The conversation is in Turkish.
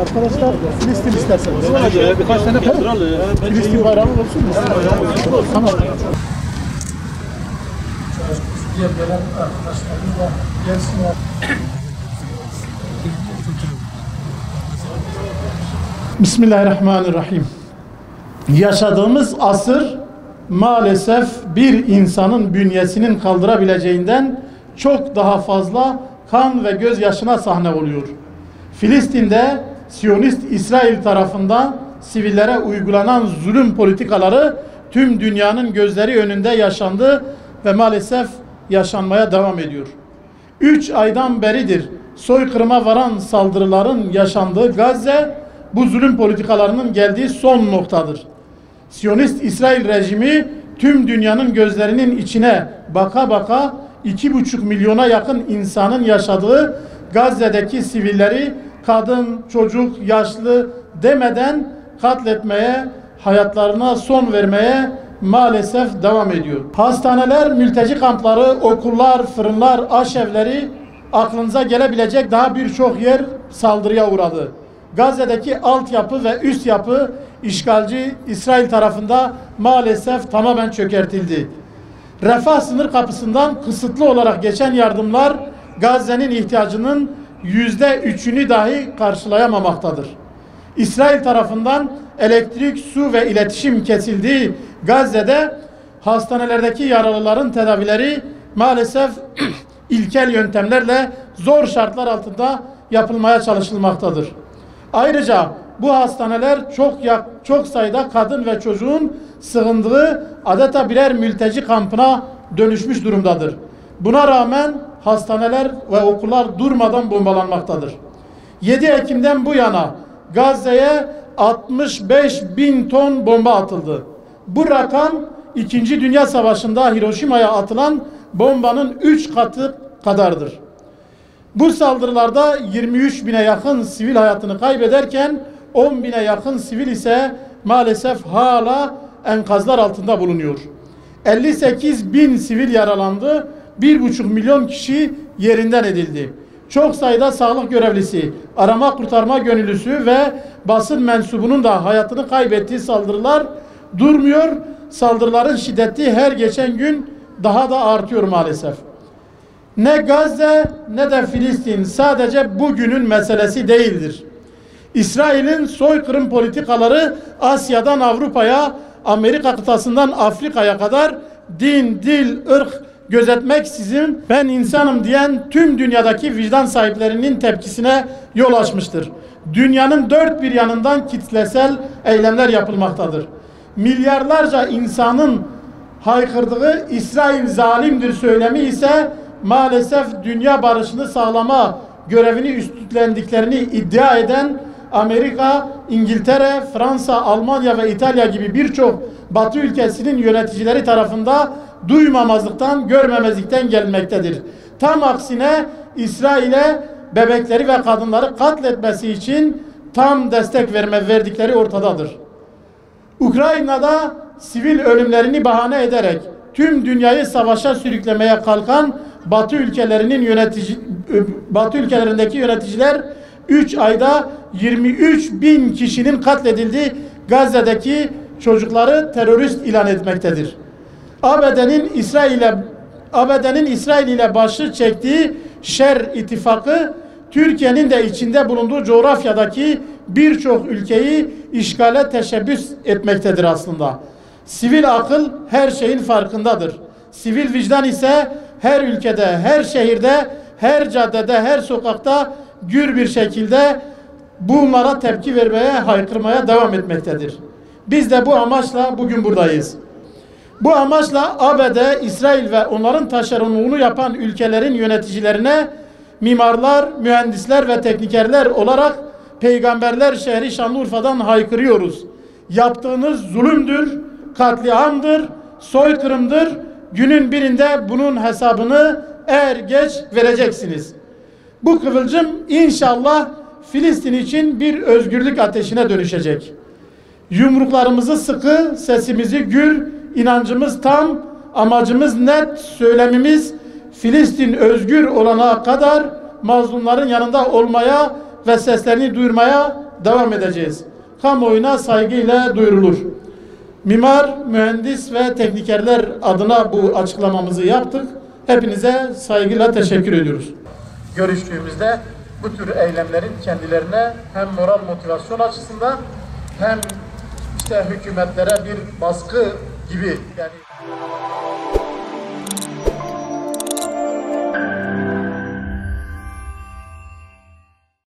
Arkadaşlar Filistin isterseniz. Birkaç tane kontrol. Filistin bayrağı olsun mu? Tamam. Diğer gelen arkadaşlarımız da gelsinler. Bismillahirrahmanirrahim. Yaşadığımız asır maalesef bir insanın bünyesinin kaldırabileceğinden çok daha fazla kan ve gözyaşına sahne oluyor. Filistin'de Siyonist İsrail tarafından sivillere uygulanan zulüm politikaları tüm dünyanın gözleri önünde yaşandı ve maalesef yaşanmaya devam ediyor. 3 aydan beridir soykırıma varan saldırıların yaşandığı Gazze, bu zulüm politikalarının geldiği son noktadır. Siyonist İsrail rejimi tüm dünyanın gözlerinin içine baka baka 2,5 milyona yakın insanın yaşadığı Gazze'deki sivilleri kadın, çocuk, yaşlı demeden katletmeye, hayatlarına son vermeye maalesef devam ediyor. Hastaneler, mülteci kampları, okullar, fırınlar, aşevleri, aklınıza gelebilecek daha birçok yer saldırıya uğradı. Gazze'deki altyapı ve üst yapı işgalci İsrail tarafında maalesef tamamen çökertildi. Refah sınır kapısından kısıtlı olarak geçen yardımlar Gazze'nin ihtiyacının %3'ünü dahi karşılayamamaktadır. İsrail tarafından elektrik, su ve iletişim kesildiği Gazze'de hastanelerdeki yaralıların tedavileri maalesef ilkel yöntemlerle zor şartlar altında yapılmaya çalışılmaktadır. Ayrıca bu hastaneler çok sayıda kadın ve çocuğun sığındığı adeta birer mülteci kampına dönüşmüş durumdadır. Buna rağmen hastaneler ve okullar durmadan bombalanmaktadır. 7 Ekim'den bu yana Gazze'ye 65.000 ton bomba atıldı. Bu rakam 2. Dünya Savaşı'nda Hiroşima'ya atılan bombanın 3 katı kadardır. Bu saldırılarda 23.000'e yakın sivil hayatını kaybederken 10.000'e yakın sivil ise maalesef hala enkazlar altında bulunuyor. 58.000 sivil yaralandı, 1,5 milyon kişi yerinden edildi. Çok sayıda sağlık görevlisi, arama kurtarma gönüllüsü ve basın mensubunun da hayatını kaybettiği saldırılar durmuyor. Saldırıların şiddeti her geçen gün daha da artıyor maalesef. Ne Gazze ne de Filistin sadece bugünün meselesi değildir. İsrail'in soykırım politikaları Asya'dan Avrupa'ya, Amerika kıtasından Afrika'ya kadar din, dil, ırk gözetmeksizin ben insanım diyen tüm dünyadaki vicdan sahiplerinin tepkisine yol açmıştır. Dünyanın dört bir yanından kitlesel eylemler yapılmaktadır. Milyarlarca insanın haykırdığı İsrail zalimdir söylemi ise maalesef dünya barışını sağlama görevini üstlendiklerini iddia eden Amerika, İngiltere, Fransa, Almanya ve İtalya gibi birçok Batı ülkesinin yöneticileri tarafında duymamazlıktan, görmemezlikten gelmektedir. Tam aksine İsrail'e bebekleri ve kadınları katletmesi için tam destek verdikleri ortadadır. Ukrayna'da sivil ölümlerini bahane ederek tüm dünyayı savaşa sürüklemeye kalkan Batı ülkelerindeki yöneticiler 3 ayda 23.000 kişinin katledildiği Gazze'deki çocukları terörist ilan etmektedir. ABD'nin İsrail ile başı çektiği Şer ittifakı Türkiye'nin de içinde bulunduğu coğrafyadaki birçok ülkeyi işgale teşebbüs etmektedir aslında. Sivil akıl her şeyin farkındadır. Sivil vicdan ise her ülkede, her şehirde, her caddede, her sokakta gür bir şekilde bunlara tepki vermeye, haykırmaya devam etmektedir. Biz de bu amaçla bugün buradayız. Bu amaçla ABD, İsrail ve onların taşeronluğunu yapan ülkelerin yöneticilerine mimarlar, mühendisler ve teknikerler olarak Peygamberler şehri Şanlıurfa'dan haykırıyoruz. Yaptığınız zulümdür, katliamdır, soykırımdır. Günün birinde bunun hesabını er geç vereceksiniz. Bu kıvılcım inşallah Filistin için bir özgürlük ateşine dönüşecek. Yumruklarımızı sıkı, sesimizi gür, inancımız tam, amacımız net, söylemimiz Filistin özgür olana kadar mazlumların yanında olmaya ve seslerini duyurmaya devam edeceğiz. Kamuoyuna saygıyla duyurulur. Mimar, mühendis ve teknikerler adına bu açıklamamızı yaptık. Hepinize saygıyla teşekkür ediyoruz. Görüştüğümüzde bu tür eylemlerin kendilerine hem moral motivasyon açısından hem işte hükümetlere bir baskı gibi yani